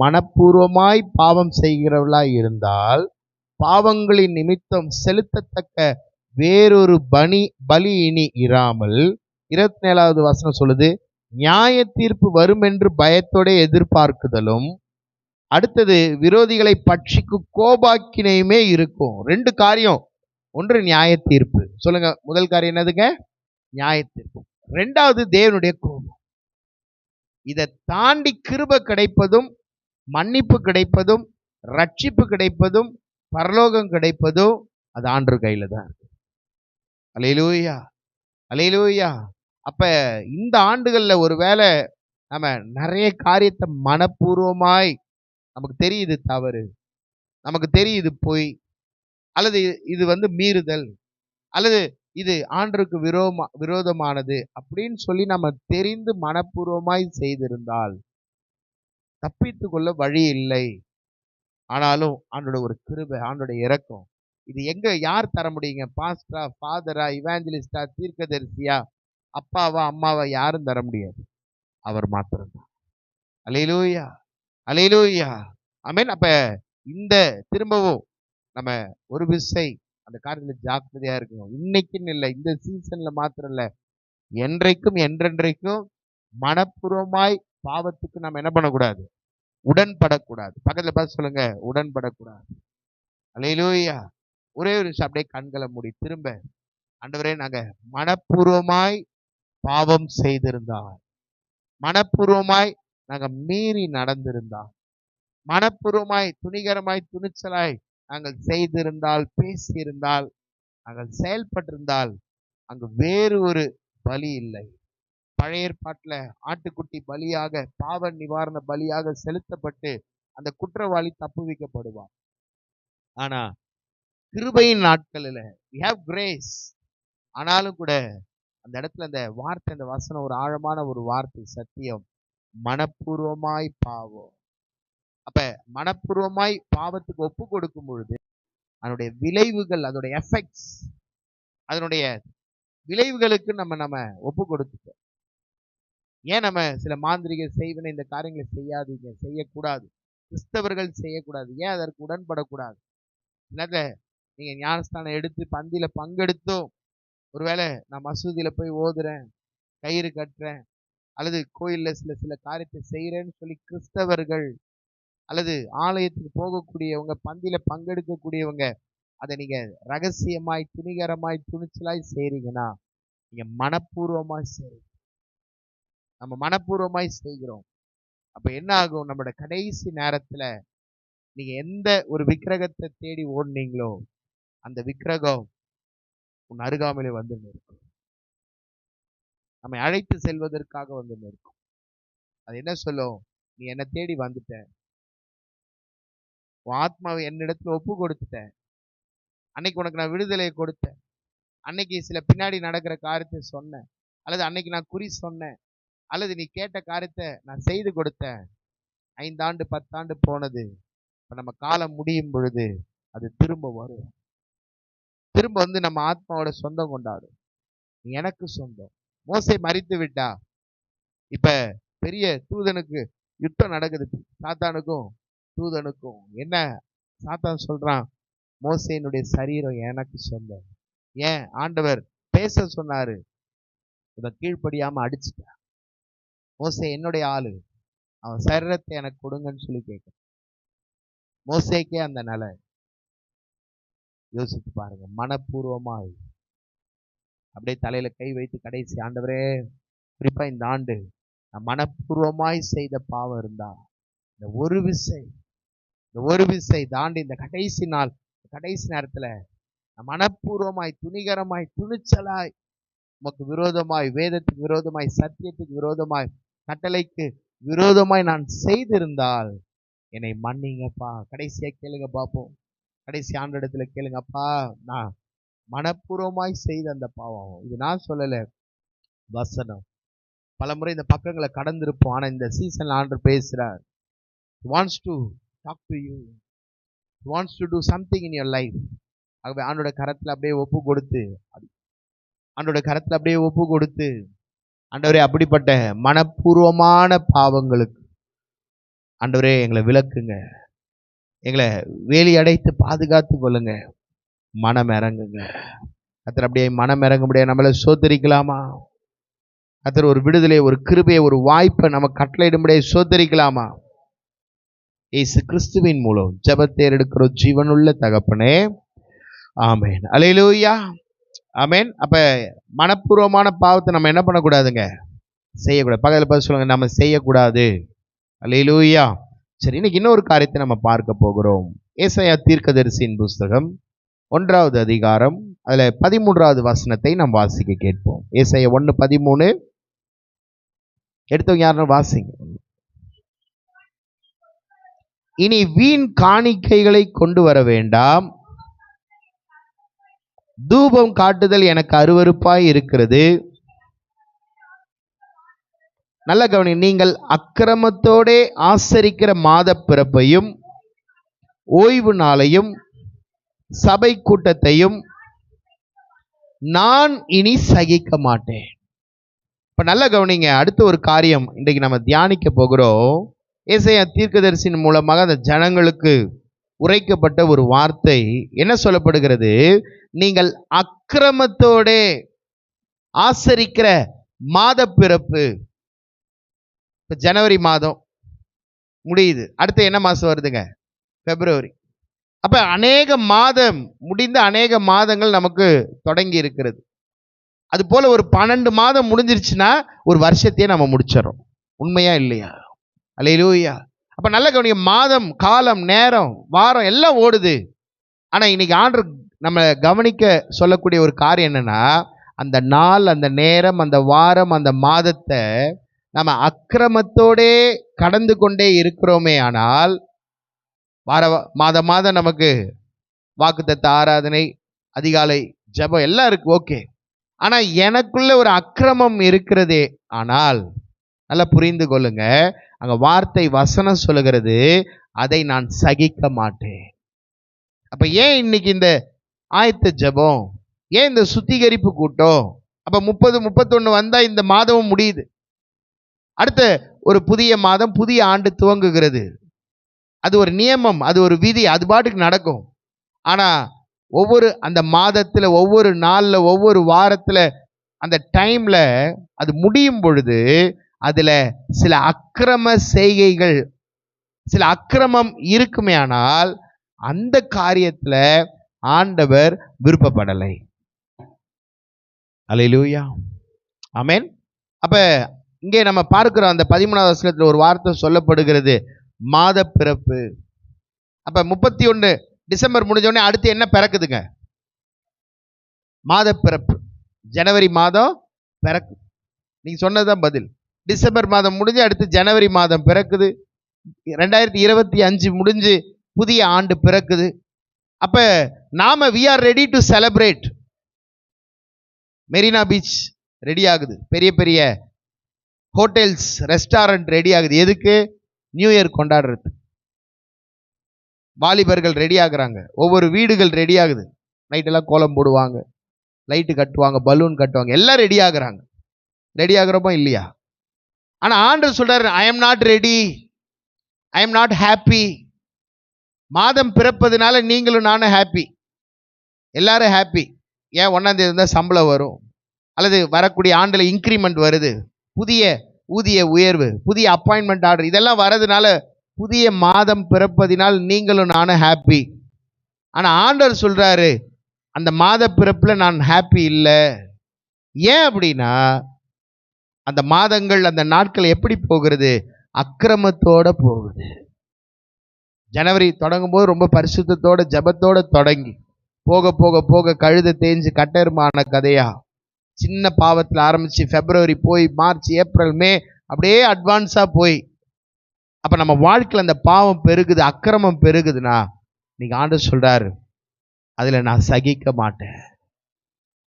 மனப்பூர்வமாய் பாவம் செய்கிறவர்களாய் இருந்தால் பாவங்களின் நிமித்தம் செலுத்தத்தக்க வேறொரு பலி இனி இராமல் 27வது வசனம் சொல்லுது, நியாய தீர்ப்பு வரும் என்று பயத்தோட எதிர்பார்க்குதலும், அடுத்தது விரோதிகளை பட்சிக்கும் கோபாக்கினையுமே இருக்கும். 2 காரியம். ஒன்று நியாய தீர்ப்பு. சொல்லுங்க, முதல் காரியம் என்னதுங்க? நியாய தீர்ப்பு. 2வது தேவனுடைய கோபம். இதை தாண்டி கிருபை கிடைப்பதும், மன்னிப்பு கிடைப்பதும், ரட்சிப்பு கிடைப்பதும், பரலோகம் கிடைப்பதும் அது ஆண்டவர் கையில தான் இருக்கு. அல்லேலூயா, அல்லேலூயா. அப்ப இந்த ஆண்டுகள்ல ஒருவேளை நம்ம நிறைய காரியத்தை மனப்பூர்வமாய், நமக்கு தெரியுது தவறு, நமக்கு தெரியுது பொய், அல்லது இது மீறுதல், அல்லது இது ஆண்டவருக்கு விரோதமானது அப்படின்னு சொல்லி நம்ம தெரிந்து மனப்பூர்வமாய் செய்திருந்தால் தப்பித்து கொள்ள வழி இல்லை. ஆனாலும் ஆண்டோட ஒரு கிருபை, ஆண்டோட இரக்கம், இது எங்க யார் தர முடியுங்க? பாஸ்டரா, ஃபாதரா, இவாஞ்சலிஸ்டா, தீர்க்கதரிசியா, அப்பாவா, அம்மாவா? யாரும் தர முடியாது. அவர் மாத்திரம்தான். அல்லேலூயா, அல்லேலூயா, ஆமென். அப்ப இந்த திரும்பவும் நம்ம ஒரு விசை அந்த காரியத்தில் ஜாக்கிரதையா இருக்கணும். இன்னைக்குன்னு இல்லை, இந்த சீசன்ல மாத்திரம் இல்லை, என்றைக்கும் என்றென்றைக்கும் மனப்பூர்வமாய் பாவத்துக்கு நம்ம என்ன பண்ணக்கூடாது? உடன்படக்கூடாது. பக்கத்துல பார்த்து சொல்லுங்க, உடன்படக்கூடாது. அல்லேலூயா. ஒரே ஒரு நிமிஷம் அப்படியே கண்களை மூடி திரும்ப, ஆண்டவரே, நாங்க மனப்பூர்வமாய் பாவம் செய்திருந்தால், மனப்பூர்வமாய் நாங்க மீறி நடந்திருந்தால், மனப்பூர்வமாய் துணிகரமாய் துணிச்சலாய் நாங்கள் செய்திருந்தால், பேசியிருந்தால், நாங்கள் செயல்பட்டிருந்தால், அங்கு வேறு ஒரு பலி இல்லை. பழைய ஏற்பாட்டில் ஆட்டுக்குட்டி பலியாக, பாவ நிவாரண பலியாக செலுத்தப்பட்டு அந்த குற்றவாளி தப்புவிக்கப்படுவார். ஆனா கிருபையின் நாட்களில் we have grace. ஆனாலும் கூட அந்த இடத்துல அந்த வார்த்தை, அந்த வசனம் ஒரு ஆழமான ஒரு வார்த்தை, சத்தியம். மனப்பூர்வமாய் பாவம். அப்ப மனப்பூர்வமாய் பாவத்துக்கு ஒப்பு கொடுக்கும் பொழுது அதனுடைய விளைவுகள், அதனுடைய எஃபெக்ட்ஸ், அதனுடைய விளைவுகளுக்கு நம்ம ஒப்பு கொடுத்துட்டோம். ஏன் நம்ம சில மாந்திரிக செய்வன இந்த காரியங்களை செய்யாதீங்க, செய்யக்கூடாது, கிறிஸ்தவர்கள் செய்யக்கூடாது, ஏன் அதற்கு உடன்படக்கூடாது? என்னங்க, நீங்க ஞானஸ்தானம் எடுத்து பந்தியில பங்கெடுத்தோம், ஒருவேளை நான் மசூதியில போய் ஓதுறேன், கயிறு கட்டுறேன், அல்லது கோயில்ல சில காரியத்தை செய்யறேன்னு சொல்லி கிறிஸ்தவர்கள் அல்லது ஆலயத்துக்கு போகக்கூடியவங்க, பந்தியில பங்கெடுக்கக்கூடியவங்க, அதை நீங்க ரகசியமாய், துணிகரமாய், துணிச்சலாய் செய்றீங்கன்னா நீங்க மனப்பூர்வமாய் செய்றீங்க. நம்ம மனப்பூர்வமாய் செய்கிறோம். அப்ப என்ன ஆகும்? நம்மளோட கடைசி நேரத்துல நீங்க எந்த ஒரு விக்கிரகத்தை தேடி ஓடுனீங்களோ அந்த விக்கிரகம் உன் அருகாமையில வந்து நிற்கும். நம்மை அழைத்து செல்வதற்காக வந்து நிற்கும். அது என்ன சொல்லும்? நீ என்னை தேடி வந்துட்ட, உன் ஆத்மாவை என்னிடத்துல ஒப்பு கொடுத்துட்ட, அன்னைக்கு உனக்கு நான் விடுதலையை கொடுத்தேன், அன்னைக்கு சில பின்னாடி நடக்கிற காரியத்தை சொன்னேன், அல்லது அன்னைக்கு நான் குறி சொன்னேன், அல்லது நீ கேட்ட காரியத்தை நான் செய்து கொடுத்தேன். 5 ஆண்டு 10 ஆண்டு போனது, இப்ப நம்ம காலம் முடியும் பொழுது அது திரும்ப வரும். திரும்ப வந்து நம்ம ஆத்மாவோட சொந்தம் கொண்டாடும். நீ எனக்கு சொந்தம். மோசே மரித்து விட்டா, இப்ப பெரிய தூதனுக்கு யுத்தம் நடக்குது, சாத்தானுக்கும் தூதனுக்கும். என்ன சாத்தான் சொல்றான்? மோசேனுடைய சரீரம் எனக்கு சொந்தம். ஏன்? ஆண்டவர் பேச சொன்னாரு, இதை கீழ்ப்படியாம அடிச்சுட்டா. மோசே என்னுடைய ஆளு, அவன் சரீரத்தை எனக்கு கொடுங்கன்னு சொல்லி கேட்க. மோசேக்கே அந்த நிலை. யோசித்து பாருங்க. மனப்பூர்வமாய் அப்படியே தலையில கை வைத்து கடைசி, ஆண்டவரே, குறிப்பா இந்த ஆண்டு நான் மனப்பூர்வமாய் செய்த பாவம் இருந்தா இந்த ஒரு விசை தாண்டி இந்த கடைசி நாள், கடைசி நேரத்துல மனப்பூர்வமாய், துணிகரமாய், துணிச்சலாய் உமக்கு விரோதமாய், வேதத்துக்கு விரோதமாய், சத்தியத்துக்கு விரோதமாய், கட்டளைக்கு விரோதமாய் நான் செய்திருந்தால் என்னை மன்னிங்கப்பா. கடைசியா கேளுங்க பார்ப்போம். கடைசி ஆண்டிடத்துல கேளுங்க, அப்பா, நான் மனப்பூர்வமாய் செய்த அந்த பாவம். இது நான் சொல்லல, வசனம். பலமுறை இந்த பக்கங்களை கடந்திருப்போம். ஆனா இந்த சீசன்ல ஆண்டவர் பேசுறார். He wants to talk to you. He wants to do something in your life. ஆகவே ஆண்டோட கரத்துல அப்படியே ஒப்பு கொடுத்து, ஆண்டவரே, அப்படிப்பட்ட மனப்பூர்வமான பாவங்களுக்கு ஆண்டவரே எங்களை விலக்குங்க, எங்களை வேலி அடைத்து பாதுகாத்து கொள்ளுங்க, மனம் இறங்குங்க. கர்த்தர் அப்படியே மனம் இறங்க முடியாது நம்மளை சோதரிக்கலாமா? கர்த்தர் ஒரு விடுதலை, ஒரு கிருபையை, ஒரு வாய்ப்பை நம்ம கட்டளையிடும்படியே சோதரிக்கலாமா? இயேசு கிறிஸ்துவின் மூலம் ஜெபத்தை எடுக்கிற ஜீவனுள்ள தகப்பனே, ஆமென். அல்லேலூயா, ஆமென். அப்ப மனப்பூர்வமான பாவத்தை நம்ம என்ன பண்ணக்கூடாதுங்க? செய்யக்கூடாது. பக்கத்தில் பார்த்து சொல்லுங்க, நம்ம செய்யக்கூடாது. அல்லேலூயா. சரி, இன்னைக்கு இன்னொரு காரியத்தை நம்ம பார்க்க போகிறோம். ஏசாயா தீர்க்கதரிசியின் புஸ்தகம் 1வது அதிகாரம், அதுல 13வது வசனத்தை நாம் வாசிக்க கேட்போம். ஏசாயா 1:13 எடுத்தவங்க யாருன்னு வாசிங்க. இனி வீண் காணிக்கைகளை கொண்டு வர வேண்டாம், தூபம் காட்டுதல் எனக்கு அருவருப்பாய் இருக்கிறது. நல்ல கவனி, நீங்கள் அக்கிரமத்தோடே ஆசரிக்கிற மாத பிறப்பையும் ஓய்வு நாளையும் சபை கூட்டத்தையும் நான் இனி சகிக்க மாட்டேன். இப்ப நல்ல கவனிங்க, அடுத்த ஒரு காரியம் இன்றைக்கு நம்ம தியானிக்க போகிறோம். ஏசாயா தீர்க்கதரிசியின் மூலமாக அந்த ஜனங்களுக்கு உரைக்கப்பட்ட ஒரு வார்த்தை என்ன சொல்லப்படுகிறது? நீங்கள் அக்கிரமத்தோடே ஆசரிக்கிற மாத பிறப்பு. இப்ப ஜனவரி மாதம் முடியுது, அடுத்து என்ன மாசம் வருதுங்க? பிப்ரவரி. அப்ப அநேக மாதம் முடிந்த அநேக மாதங்கள் நமக்கு தொடங்கி இருக்கிறது. அது போல ஒரு 12 மாதம் முடிஞ்சிருச்சுன்னா ஒரு வருஷத்தையே நம்ம முடிச்சிடறோம். உண்மையா இல்லையா? அல்லேலூயா. அப்ப நல்ல கவனிங்க, மாதம், காலம், நேரம், வாரம் எல்லாம் ஓடுது. ஆனா இன்னைக்கு ஆண்டவர் நம்ம கவனிக்க சொல்லக்கூடிய ஒரு காரியம் என்னன்னா, அந்த நாள், அந்த நேரம், அந்த வாரம், அந்த மாதத்தை நம்ம அக்கிரமத்தோடே கடந்து கொண்டே இருக்கிறோமே ஆனால், மாதம் நமக்கு வாக்குத்தத்த ஆராதனை, அதிகாலை ஜெபம் எல்லாம் இருக்கு, ஓகே. ஆனா எனக்குள்ள ஒரு அக்கிரமம் இருக்கிறதே. ஆனால் நல்லா புரிந்து கொள்ளுங்க, அங்க வார்த்தை வசனம் சொல்லுகிறது, அதை நான் சகிக்க மாட்டேன். அப்ப ஏன் இன்னைக்கு இந்த ஆயத்த ஜெபம், ஏன் இந்த சுத்திகரிப்பு கூட்டம்? அப்ப 30, 31 வந்தா இந்த மாதமும் முடியுது. அடுத்த ஒரு புதிய மாதம், புதிய ஆண்டு துவங்குகிறது. அது ஒரு நியமம், அது ஒரு விதி, அது பாட்டுக்கு நடக்கும். ஆனா ஒவ்வொரு அந்த மாதத்துல, ஒவ்வொரு நாள்ல, ஒவ்வொரு வாரத்துல, அந்த டைம்ல அது முடியும் பொழுது அதுல சில அக்கிரம செய்கைகள், சில அக்கிரமம் இருக்குமே, ஆனால் அந்த காரியத்துல ஆண்டவர் விருப்பப்படலை. அல்லேலூயா, ஆமென். அப்ப இங்கே நம்ம பார்க்கிறோம், அந்த 13வது வசனத்துல ஒரு வார்த்தை சொல்லப்படுகிறது, மாத பிறப்பு. அப்ப 31 டிசம்பர் முடிஞ்ச உடனே அடுத்து என்ன பிறக்குதுங்க? மாத பிறப்பு. ஜனவரி மாதம் பிறக்கு. நீங்க சொன்னதுதான் பதில். டிசம்பர் மாதம் முடிஞ்சு அடுத்து ஜனவரி மாதம் பிறக்குது. 2025 முடிஞ்சு புதிய ஆண்டு பிறக்குது. அப்ப நாம we are ready to celebrate. Marina beach ready ஆகுது, பெரிய பெரிய ஹோட்டல்ஸ், ரெஸ்டாரண்ட் ரெடி ஆகுது. எதுக்கு? நியூ இயர் கொண்டாடுறது. வாலிபர்கள் ரெடி ஆகுறாங்க, ஒவ்வொரு வீடுகள் ரெடி ஆகுது, நைட்டெல்லாம் கோலம் போடுவாங்க, லைட்டு கட்டுவாங்க, பலூன் கட்டுவாங்க, எல்லாம் ரெடி ஆகுறாங்க. ரெடி ஆகுறப்போ இல்லையா? ஆனா ஆண்டவர் சொல்றாரு, I am not ready, I am not happy. மாதம் பிறப்பதுனால நீங்களும் நானும் ஹாப்பி, எல்லாரும் ஹாப்பி. ஏன்? 1ஆம் தேதி தான் சம்பளம் வரும், அல்லது வரக்கூடிய ஆண்டில் இன்க்ரிமெண்ட் வருது, புதிய ஊதிய உயர்வு, புதிய அப்பாயின்மெண்ட் ஆர்டர், இதெல்லாம் வரதுனால புதிய மாதம் பிறப்பதினால் நீங்களும் நானும் ஹாப்பி. ஆனா ஆண்டவர் சொல்றாரு, அந்த மாத பிறப்புல நான் ஹாப்பி இல்லை. ஏன் அப்படின்னா, அந்த மாதங்கள், அந்த நாட்கள் எப்படி போகிறது? அக்கிரமத்தோட போகுது. ஜனவரி தொடங்கும் போது ரொம்ப பரிசுத்தத்தோட, ஜபத்தோட தொடங்கி போக போக போக கழுதை தேஞ்சு கட்டெருமான கதையா, சின்ன பாவத்தில் ஆரம்பிச்சு பிப்ரவரி போய் மார்ச், ஏப்ரல், மே, அப்படியே அட்வான்ஸா போய், அப்ப நம்ம வாழ்க்கையில் அந்த பாவம் பெருகுது, அக்கிரமம் பெருகுதுன்னா, நீங்க ஆண்டவர் சொல்றாரு, அதுல நான் சகிக்க மாட்டேன்.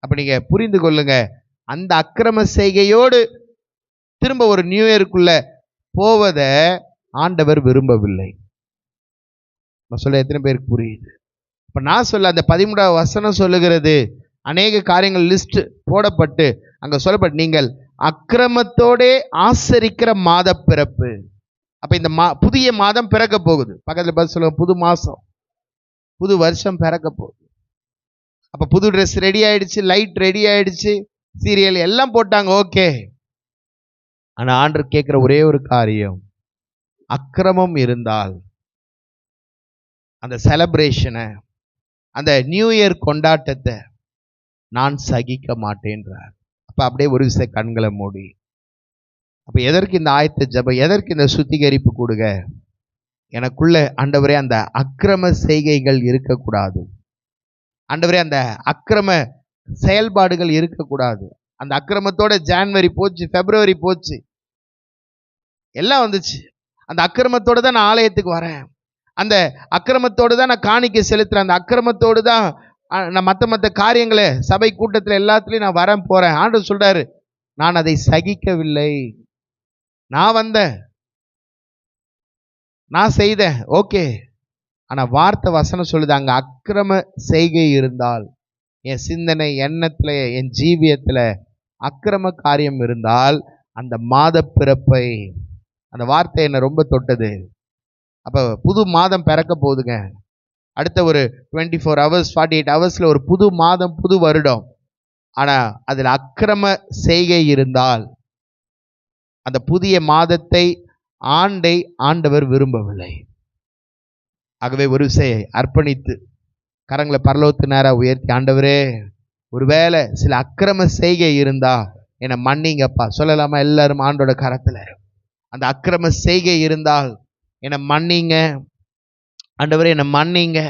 அப்ப நீங்க புரிந்து கொள்ளுங்க, அந்த அக்கிரம செய்கையோடு திரும்ப ஒரு நியூ இயருக்குள்ள போவத ஆண்டவர் விரும்பவில்லை. நான் சொல்ல எத்தனை பேருக்கு புரியுது? இப்ப நான் சொல்ல அந்த 13வது வசனம் சொல்லுகிறது, அநேக காரியங்கள் லிஸ்ட் போடப்பட்டு அங்க சொல்லப்பட்டு, நீங்கள் அக்கிரமத்தோடே ஆசரிக்கிற மாத பிறப்பு. அப்ப இந்த புதிய மாதம் பிறக்க போகுது. பக்கத்துல பார்த்து சொல்லுங்க, புது மாசம், புது வருஷம் பிறக்க போகுது. அப்ப புது ட்ரெஸ் ரெடி ஆயிடுச்சு, லைட் ரெடி ஆயிடுச்சு, சீரியல் எல்லாம் போட்டாங்க, ஓகே. ஆனா ஆண்டவர் கேட்கிற ஒரே ஒரு காரியம், அக்கிரமம் இருந்தால் அந்த செலிப்ரேஷனை, அந்த நியூ இயர் கொண்டாட்டத்தை நான் சகிக்க மாட்டேன்றார். அப்ப அப்படியே ஒரு விஷயம் கண்களை மூடி, அப்ப எதற்கு இந்த ஆயத்த ஜெபம், எதற்கு இந்த சுத்திகரிப்பு கொடுங்க? எனக்குள்ள ஆண்டவரே அந்த அக்கிரம செய்கைகள் இருக்கக்கூடாது, ஆண்டவரே அந்த அக்கிரம செயல்பாடுகள் இருக்கக்கூடாது. அந்த அக்கிரமத்தோட ஜான்வரி போச்சு, பிப்ரவரி போச்சு, எல்லாம் வந்துச்சு. அந்த அக்கிரமத்தோடு தான் நான் ஆலயத்துக்கு வரேன், அந்த அக்கிரமத்தோடு தான் நான் காணிக்கை செலுத்துறேன், அந்த அக்கிரமத்தோடு தான் நான் மற்ற காரியங்களை சபை கூட்டத்தில் எல்லாத்துலேயும் நான் வரேன் போறேன். ஆண்டவர் சொல்றாரு, நான் அதை சகிக்கவில்லை. நான் வந்தேன், நான் செய்தேன், ஓகே. ஆனா வார்த்தை வசனம் சொல்லுது, அங்க அக்கிரம செய்கை இருந்தால், என் சிந்தனை எண்ணத்துல என் ஜீவியத்துல அக்கிரம காரியம் இருந்தால் அந்த மாத பிறப்பை, அந்த வார்த்தை என்ன ரொம்ப தொட்டது. அப்ப புது மாதம் பிறக்க போகுதுங்க. அடுத்த ஒரு 24 hours 48 hours ஒரு புது மாதம், புது வருடம். ஆனா அதில் அக்கிரம செய்கை இருந்தால் அந்த புதிய மாதத்தை, ஆண்டை ஆண்டவர் விரும்பவில்லை. ஆகவே ஒரு விஷயம் அர்ப்பணித்து கரங்களை பரலோகத்து நேராக உயர்த்தி, ஆண்டவரே ஒருவேளை சில அக்கிரம செய்கை இருந்தா என்னை மன்னிங்கப்பா சொல்லலாமா? எல்லாரும் ஆண்டோட கரத்துல அந்த அக்கிரம செய்கை இருந்தால் என்னை மன்னிங்க ஆண்டவரே, என்னை மன்னிங்க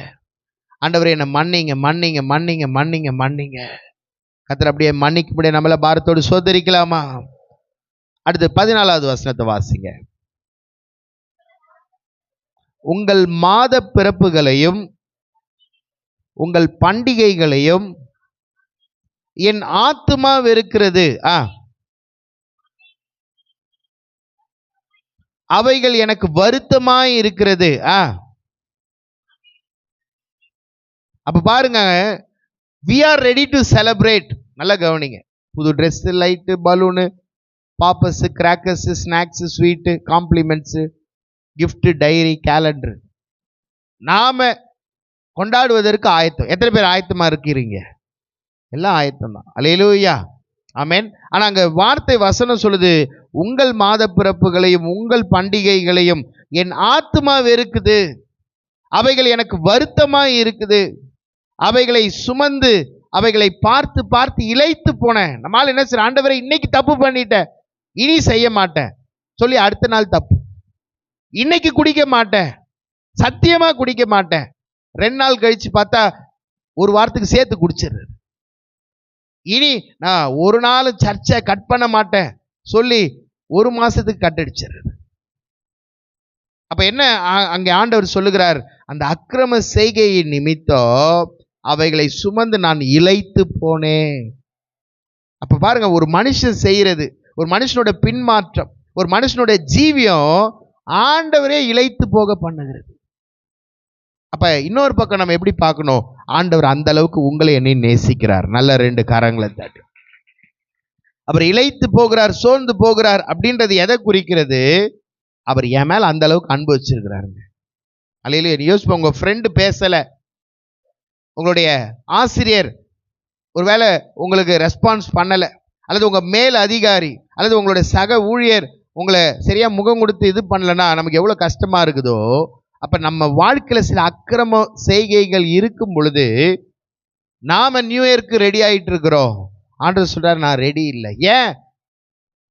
ஆண்டவரே, என்னை மன்னிங்க மன்னிங்க மன்னிங்க மன்னிங்க மன்னிங்க. கர்த்தர் அப்படியே மன்னிக்கும்படியே நம்மள பாரத்தோடு சோதரிக்கலாமா? அடுத்து 14வது வசனத்தை வாசிங்க. உங்கள் மாத பிறப்புகளையும் உங்கள் பண்டிகைகளையும் என் ஆத்துமா வெறுக்கிறது, அவைகள் எனக்கு வருத்தமாய் இருக்கிறது. அப்ப பாருங்க, we are ready to celebrate. நல்லா கவனிங்க. புது dress, light, balloon, poppers, crackers, snacks, sweet, compliments, gift, diary, calendar, நாம கொண்டாடுவதற்கு ஆயத்தம். எத்தனை பேர் ஆயத்தமா இருக்கிறீங்க? எல்லாம் ஆயத்தம் தான். அல்லேலூயா, ஆமென். ஆனா அங்க வார்த்தை வசனம் சொல்லுது, உங்கள் மாத பிறப்புகளையும் உங்கள் பண்டிகைகளையும் என் ஆத்துமா வெறுக்குது, அவைகள் எனக்கு வருத்தமாய் இருக்குது, அவைகளை சுமந்து அவைகளை பார்த்து பார்த்து இளைத்து போனேன். நம்மால் என்ன செய்ய, ஆண்டவரை இன்னைக்கு தப்பு பண்ணிட்டேன், இனி செய்ய மாட்டேன் சொல்லி அடுத்த நாள் தப்பு, இன்னைக்கு குடிக்க மாட்டேன், சத்தியமா குடிக்க மாட்டேன், 2 நாள் கழிச்சு பார்த்தா ஒரு வாரத்துக்கு சேர்த்து குடிச்சிடுறது, இனி நான் ஒரு நாள் சர்ச்சை கட் பண்ண மாட்டேன் சொல்லி 1 மாசத்துக்கு கட்டடிச்சிடுறது. அப்ப என்ன அங்கே ஆண்டவர் சொல்லுகிறார், அந்த அக்கிரம செய்கையின் நிமித்தம் அவைகளை சுமந்து நான் இளைத்து போனேன். அப்ப பாருங்க, ஒரு மனுஷன் செய்யறது, ஒரு மனுஷனோட பின்மாற்றம், ஒரு மனுஷனோட ஜீவியம் ஆண்டவரே இளைத்து போக பண்ணுகிறது. அப்ப இன்னொரு பக்கம் நம்ம எப்படி பார்க்கணும், ஆண்டவர் அந்த அளவுக்கு உங்களை என்னை நேசிக்கிறார். நல்ல 2 கரங்களை தட்டு. அவர் இளைத்து போகிறார், சோர்ந்து போகிறார் அப்படின்றது எதை குறிக்கிறது? அவர் என் மேல அந்த அளவுக்கு அன்பு வச்சிருக்கிறாருங்க. அல்லேலூயா. யோசிப்போம், உங்க ஃப்ரெண்டு பேசல, உங்களுடைய ஆசிரியர் ஒருவேளை உங்களுக்கு ரெஸ்பான்ஸ் பண்ணல, அல்லது உங்க மேல் அதிகாரி அல்லது உங்களுடைய சக ஊழியர் உங்களை சரியா முகம் கொடுத்து இது பண்ணலன்னா நமக்கு எவ்வளவு கஷ்டமா இருக்குதோ, அப்ப நம்ம வாழ்க்கையில சில அக்கிரம செய்கைகள் இருக்கும் பொழுது நாம நியூ இயர்க்கு ரெடி ஆயிட்டு இருக்கிறோம். ஆண்டவர் சொல்றாரு, நான் ரெடி இல்லை. ஏன்?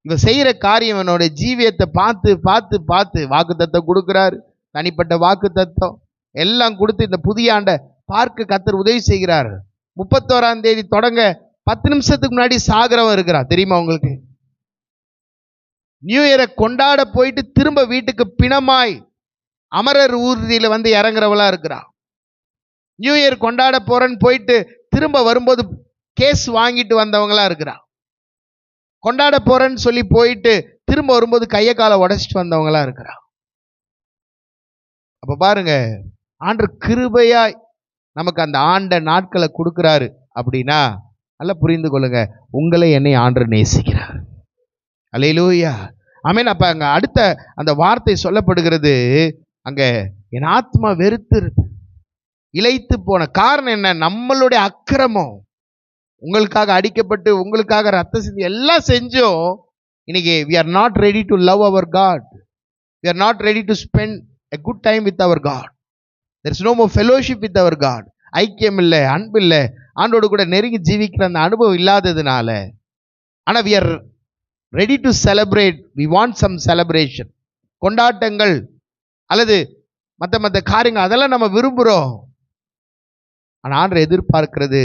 இவ செய்யற காரியம் என்னோட ஜீவியத்தை பார்த்து பார்த்து பார்த்து வாக்குத்தத்தம் கொடுக்கிறாரு, தனிப்பட்ட வாக்குத்தத்தம் எல்லாம் கொடுத்து இந்த புதிய ஆண்டை பார்க்க கர்த்தர் உதவி செய்கிறார். 31ஆம் தேதி தொடங்க 10 நிமிஷத்துக்கு முன்னாடி சாகிறவன் இருக்கிறான், தெரியுமா உங்களுக்கு? நியூ இயரை கொண்டாட போயிட்டு திரும்ப வீட்டுக்கு பிணமாய் அமரர் ஊர்தியில வந்து இறங்குறவளா இருக்கிறான். நியூ இயர் கொண்டாட போறேன்னு போயிட்டு திரும்ப வரும்போது கேஸ் வாங்கிட்டு வந்தவங்களா இருக்கிறான். கொண்டாட போறேன்னு சொல்லி போயிட்டு திரும்ப வரும்போது கையை காலை உடைச்சிட்டு வந்தவங்களா இருக்கிறான். அப்ப பாருங்க, ஆண்டவர் கிருபையாய் நமக்கு அந்த ஆண்ட நாட்களை கொடுக்கிறாரு அப்படின்னா நல்லா புரிந்து கொள்ளுங்க, உங்களை என்னை ஆண்டவர் நேசிக்கிறார். அல்லேலூயா. ஆமென். அப்ப அங்க அடுத்த அந்த வார்த்தை சொல்லப்படுகிறது, அங்க என் ஆத்மா வெறுத்து இளைத்து போன காரணம் என்ன? நம்மளுடைய அக்கிரமம். உங்களுக்காக அடிக்கப்பட்டு உங்களுக்காக ரத்த சிந்தி எல்லாம் செஞ்சோம். இன்னைக்கு we are not ready to love our God. We are not ready to spend a good time with our God. There is no more fellowship with our God. ஐக்கியம் இல்லை, அன்பு இல்லை, ஆண்டோடு கூட நெருங்கி ஜீவிக்கிற அந்த அனுபவம் இல்லாததுனால. ஆனா we are ready to celebrate. We want some celebration. கொண்டாட்டங்கள் அல்லது மற்ற காரியங்கள் அதெல்லாம் நம்ம விரும்புகிறோம். ஆனால் ஆண்டவர் எதிர்பார்க்கிறது